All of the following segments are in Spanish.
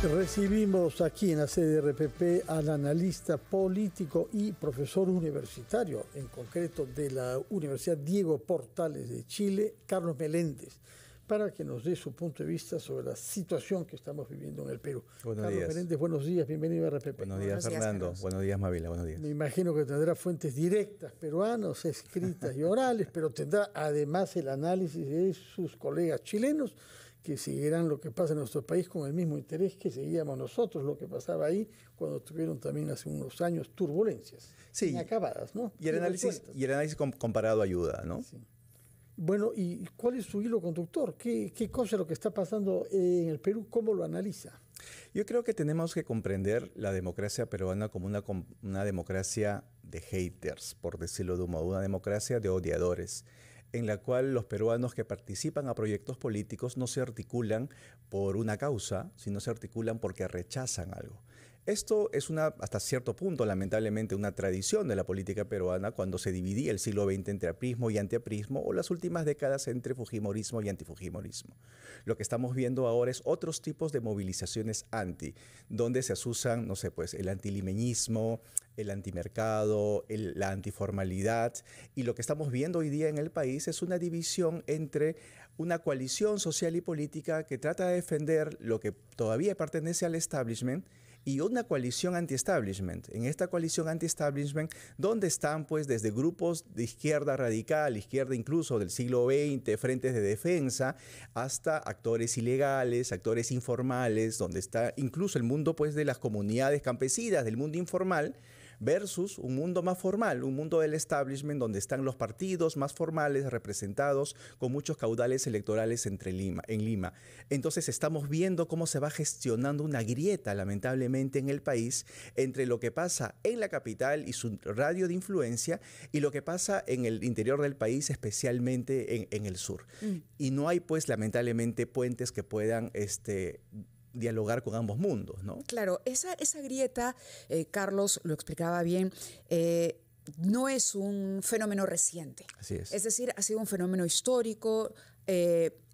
Recibimos aquí en la CDRPP al analista político y profesor universitario, en concreto de la Universidad Diego Portales de Chile, Carlos Meléndez, para que nos dé su punto de vista sobre la situación que estamos viviendo en el Perú. Buenos Carlos días. Meléndez, buenos días, bienvenido a RPP. Buenos días, Fernando. Buenos días, Mavila. Buenos días. Me imagino que tendrá fuentes directas peruanas, escritas y orales, pero tendrá además el análisis de sus colegas chilenos, que seguirán lo que pasa en nuestro país con el mismo interés que seguíamos nosotros, lo que pasaba ahí cuando tuvieron también hace unos años turbulencias inacabadas, ¿no? Y el análisis comparado ayuda, ¿no? Sí. Bueno, ¿y cuál es su hilo conductor? ¿Qué cosa es lo que está pasando en el Perú? ¿Cómo lo analiza? Yo creo que tenemos que comprender la democracia peruana como una democracia de haters, por decirlo de un modo, una democracia de odiadores, en la cual los peruanos que participan a proyectos políticos no se articulan por una causa, sino se articulan porque rechazan algo. Esto es hasta cierto punto, lamentablemente, una tradición de la política peruana cuando se dividía el siglo XX entre aprismo y antiaprismo, o las últimas décadas entre fujimorismo y antifujimorismo. Lo que estamos viendo ahora es otros tipos de movilizaciones donde se usan, no sé, pues el antilimeñismo, el antimercado, la antiformalidad, y lo que estamos viendo hoy día en el país es una división entre una coalición social y política que trata de defender lo que todavía pertenece al establishment y una coalición anti-establishment. En esta coalición anti-establishment, donde están pues desde grupos de izquierda radical, izquierda incluso del siglo XX, frentes de defensa, hasta actores ilegales, actores informales, donde está incluso el mundo pues de las comunidades campesinas, del mundo informal, versus un mundo más formal, un mundo del establishment donde están los partidos más formales representados con muchos caudales electorales en Lima. Entonces estamos viendo cómo se va gestionando una grieta, lamentablemente, en el país entre lo que pasa en la capital y su radio de influencia y lo que pasa en el interior del país, especialmente en el sur. Y no hay, pues, lamentablemente, puentes que puedan dialogar con ambos mundos, ¿no? Claro, esa grieta, Carlos lo explicaba bien, no es un fenómeno reciente. Así es. Es decir, ha sido un fenómeno histórico.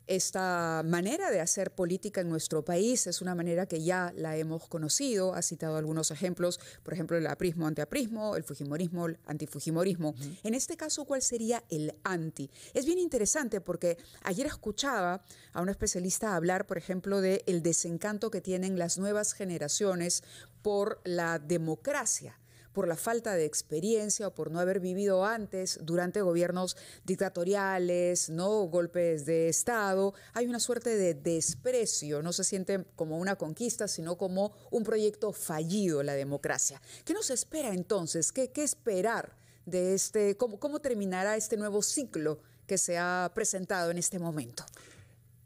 Esta manera de hacer política en nuestro país es una manera que ya la hemos conocido. Ha citado algunos ejemplos, por ejemplo, el aprismo, antiaprismo, el fujimorismo, el antifujimorismo. En este caso, ¿cuál sería el anti? Es bien interesante porque ayer escuchaba a un especialista hablar, por ejemplo, del desencanto que tienen las nuevas generaciones por la democracia, por la falta de experiencia o por no haber vivido antes durante gobiernos dictatoriales, ¿no? Golpes de Estado. Hay una suerte de desprecio, no se siente como una conquista, sino como un proyecto fallido la democracia. ¿Qué nos espera entonces? ¿Qué esperar de cómo terminará este nuevo ciclo que se ha presentado en este momento?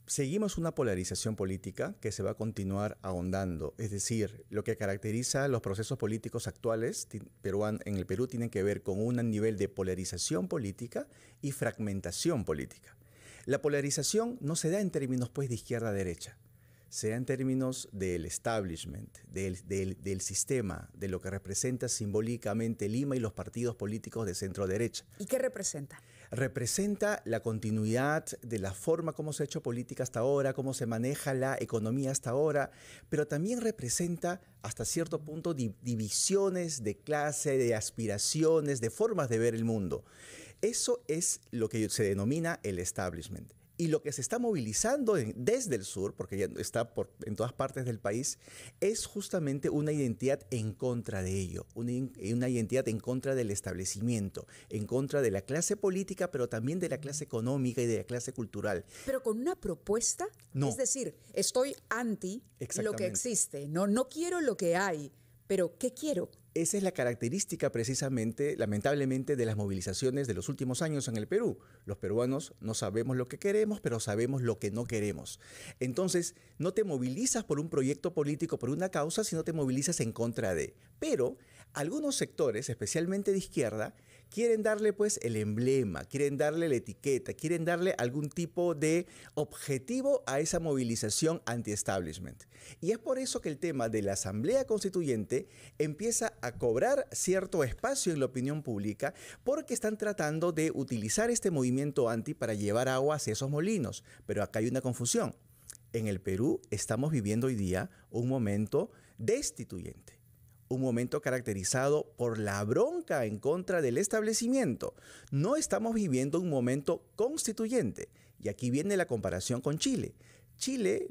Seguimos una polarización política que se va a continuar ahondando. Es decir, lo que caracteriza los procesos políticos actuales en el Perú tienen que ver con un nivel de polarización política y fragmentación política. La polarización no se da en términos pues, de izquierda a derecha, se da en términos del establishment, del sistema, de lo que representa simbólicamente Lima y los partidos políticos de centro-derecha. ¿Y qué representa? Representa la continuidad de la forma como se ha hecho política hasta ahora, cómo se maneja la economía hasta ahora, pero también representa hasta cierto punto divisiones de clase, de aspiraciones, de formas de ver el mundo. Eso es lo que se denomina el establishment. Y lo que se está movilizando desde el sur, porque ya está en todas partes del país, es justamente una identidad en contra de ello, una identidad en contra del establecimiento, en contra de la clase política, pero también de la clase económica y de la clase cultural. ¿Pero con una propuesta? No. Es decir, estoy anti lo que existe, no quiero lo que hay, pero ¿qué quiero? Esa es la característica precisamente, lamentablemente, de las movilizaciones de los últimos años en el Perú. Los peruanos no sabemos lo que queremos, pero sabemos lo que no queremos. Entonces, no te movilizas por un proyecto político, por una causa, sino te movilizas en contra de. Pero algunos sectores, especialmente de izquierda, quieren darle pues el emblema, quieren darle la etiqueta, quieren darle algún tipo de objetivo a esa movilización anti-establishment. Y es por eso que el tema de la Asamblea Constituyente empieza a cobrar cierto espacio en la opinión pública porque están tratando de utilizar este movimiento anti para llevar agua hacia esos molinos. Pero acá hay una confusión. En el Perú estamos viviendo hoy día un momento destituyente, un momento caracterizado por la bronca en contra del establecimiento. No estamos viviendo un momento constituyente. Y aquí viene la comparación con Chile. Chile,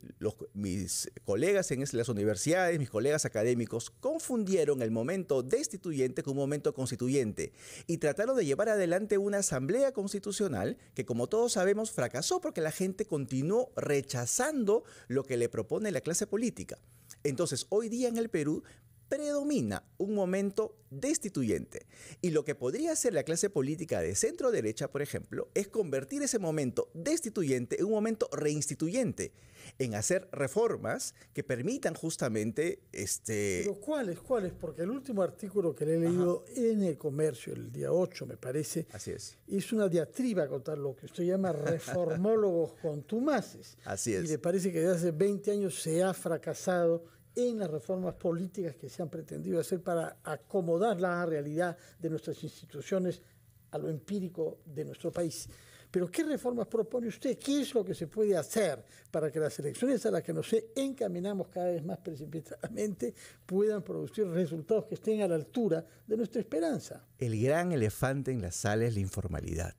mis colegas en las universidades, mis colegas académicos, confundieron el momento destituyente con un momento constituyente y trataron de llevar adelante una asamblea constitucional que, como todos sabemos, fracasó porque la gente continuó rechazando lo que le propone la clase política. Entonces, hoy día en el Perú predomina un momento destituyente. Y lo que podría hacer la clase política de centro derecha, por ejemplo, es convertir ese momento destituyente en un momento reinstituyente, en hacer reformas que permitan justamente... ¿Pero cuáles? Porque el último artículo que le he leído en El Comercio, el día 8, me parece, Así es una diatriba contra lo que usted llama reformólogos contumaces. Así es. Y le parece que desde hace 20 años se ha fracasado en las reformas políticas que se han pretendido hacer para acomodar la realidad de nuestras instituciones a lo empírico de nuestro país. Pero ¿qué reformas propone usted? ¿Qué es lo que se puede hacer para que las elecciones a las que nos encaminamos cada vez más precipitadamente puedan producir resultados que estén a la altura de nuestra esperanza? El gran elefante en la sala es la informalidad.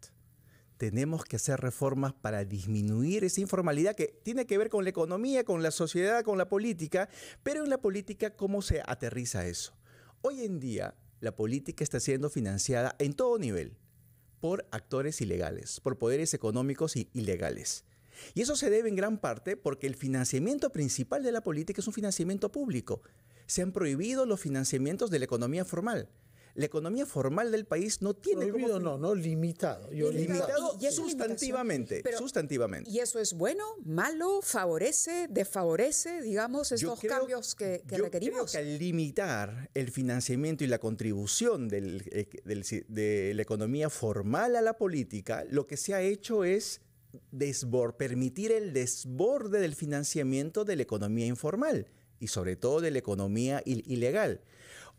Tenemos que hacer reformas para disminuir esa informalidad que tiene que ver con la economía, con la sociedad, con la política, pero en la política, ¿cómo se aterriza eso? Hoy en día, la política está siendo financiada en todo nivel por actores ilegales, por poderes económicos ilegales. Y eso se debe en gran parte porque el financiamiento principal de la política es un financiamiento público. Se han prohibido los financiamientos de la economía formal. La economía formal del país no tiene... Prohibido no, limitado. Limitado y sustantivamente. ¿Y eso es bueno, malo, favorece, desfavorece, digamos, estos cambios que requerimos? Yo creo que al limitar el financiamiento y la contribución de la economía formal a la política, lo que se ha hecho es permitir el desborde del financiamiento de la economía informal y sobre todo de la economía ilegal.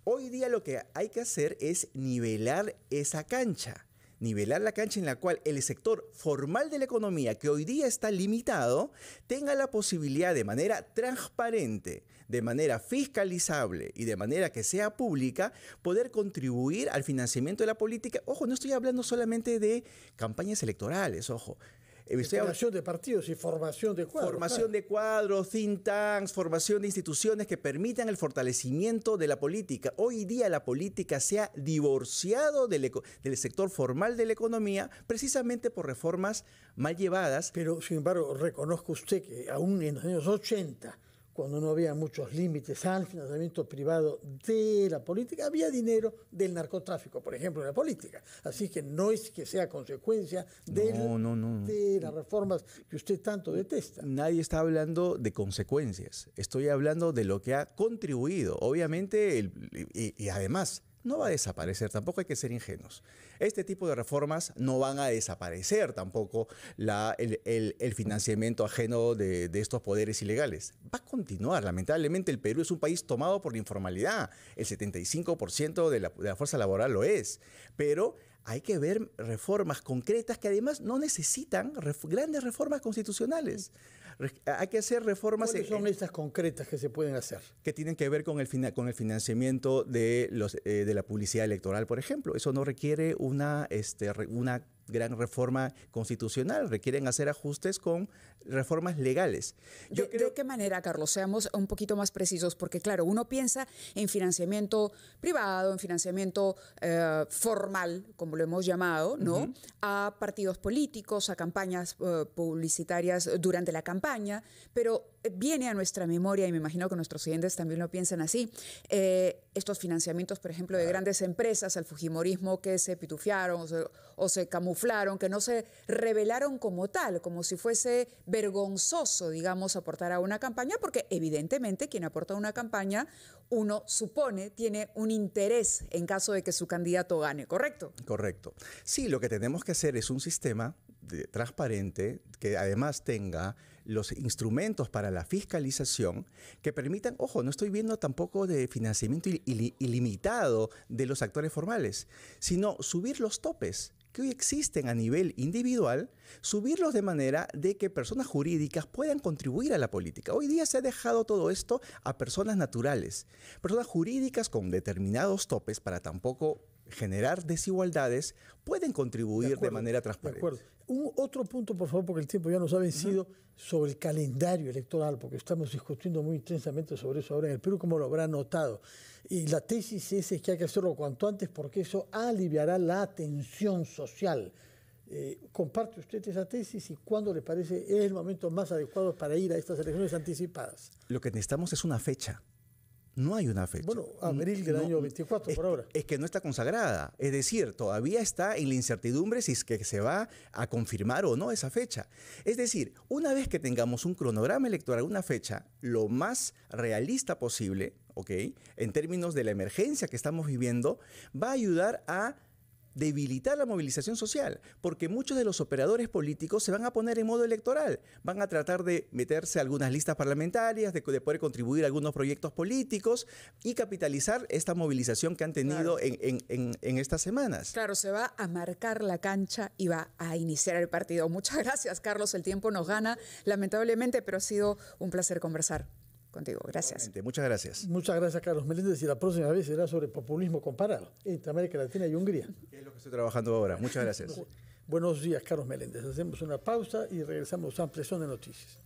Hoy día lo que hay que hacer es nivelar esa cancha. Nivelar la cancha en la cual el sector formal de la economía, que hoy día está limitado, tenga la posibilidad de manera transparente, de manera fiscalizable y de manera que sea pública, poder contribuir al financiamiento de la política. Ojo, no estoy hablando solamente de campañas electorales, ojo. Formación de partidos y formación de cuadros. Formación de cuadros, think tanks, formación de instituciones que permitan el fortalecimiento de la política. Hoy día la política se ha divorciado del sector formal de la economía precisamente por reformas mal llevadas. Pero, sin embargo, reconozca usted que aún en los años 80, cuando no había muchos límites al financiamiento privado de la política, había dinero del narcotráfico, por ejemplo, en la política. Así que no es que sea consecuencia de las reformas que usted tanto detesta. Nadie está hablando de consecuencias. Estoy hablando de lo que ha contribuido. Obviamente, y además, no va a desaparecer, tampoco hay que ser ingenuos. Este tipo de reformas no van a desaparecer tampoco el financiamiento ajeno de estos poderes ilegales. Va a continuar. Lamentablemente el Perú es un país tomado por la informalidad. El 75% de la fuerza laboral lo es. Pero hay que ver reformas concretas que además no necesitan grandes reformas constitucionales. Hay que hacer reformas... ¿Cuáles son estas concretas que se pueden hacer? Que tienen que ver con el financiamiento de la publicidad electoral, por ejemplo. Eso no requiere una gran reforma constitucional. Requieren hacer ajustes con reformas legales. ¿De qué manera, Carlos? Seamos un poquito más precisos, porque claro, uno piensa en financiamiento privado, en financiamiento formal, como lo hemos llamado, ¿no? A partidos políticos, a campañas publicitarias durante la campaña, pero viene a nuestra memoria, y me imagino que nuestros oyentes también lo piensan así, estos financiamientos, por ejemplo, de grandes empresas, al fujimorismo, que se pitufiaron o se camuflaron, que no se revelaron como tal, como si fuese vergonzoso, digamos, aportar a una campaña, porque evidentemente quien aporta a una campaña, uno supone, tiene un interés en caso de que su candidato gane, ¿correcto? Correcto. Sí, lo que tenemos que hacer es un sistema transparente que además tenga los instrumentos para la fiscalización que permitan, ojo, no estoy viendo tampoco de financiamiento ilimitado de los actores formales, sino subir los topes. que hoy existen a nivel individual, subirlos de manera de que personas jurídicas puedan contribuir a la política. Hoy día se ha dejado todo esto a personas naturales, personas jurídicas con determinados topes para tampoco generar desigualdades, pueden contribuir de manera transparente. De acuerdo. Otro punto, por favor, porque el tiempo ya nos ha vencido, sobre el calendario electoral, porque estamos discutiendo muy intensamente sobre eso ahora en el Perú, como lo habrán notado. Y la tesis es que hay que hacerlo cuanto antes porque eso aliviará la tensión social. ¿Comparte usted esa tesis y cuándo le parece es el momento más adecuado para ir a estas elecciones anticipadas? Lo que necesitamos es una fecha. No hay una fecha. Bueno, abril del año 24 por ahora. Es que no está consagrada. Es decir, todavía está en la incertidumbre si es que se va a confirmar o no esa fecha. Es decir, una vez que tengamos un cronograma electoral, una fecha lo más realista posible, ¿ok?, en términos de la emergencia que estamos viviendo, va a ayudar a debilitar la movilización social, porque muchos de los operadores políticos se van a poner en modo electoral, van a tratar de meterse a algunas listas parlamentarias, de poder contribuir a algunos proyectos políticos y capitalizar esta movilización que han tenido en estas semanas. Claro, se va a marcar la cancha y va a iniciar el partido. Muchas gracias, Carlos. El tiempo nos gana, lamentablemente, pero ha sido un placer conversar contigo. Gracias. Muchas gracias. Muchas gracias, Carlos Meléndez. Y la próxima vez será sobre populismo comparado entre América Latina y Hungría. Es lo que estoy trabajando ahora. Muchas gracias. Buenos días, Carlos Meléndez. Hacemos una pausa y regresamos a Ampliación de Noticias.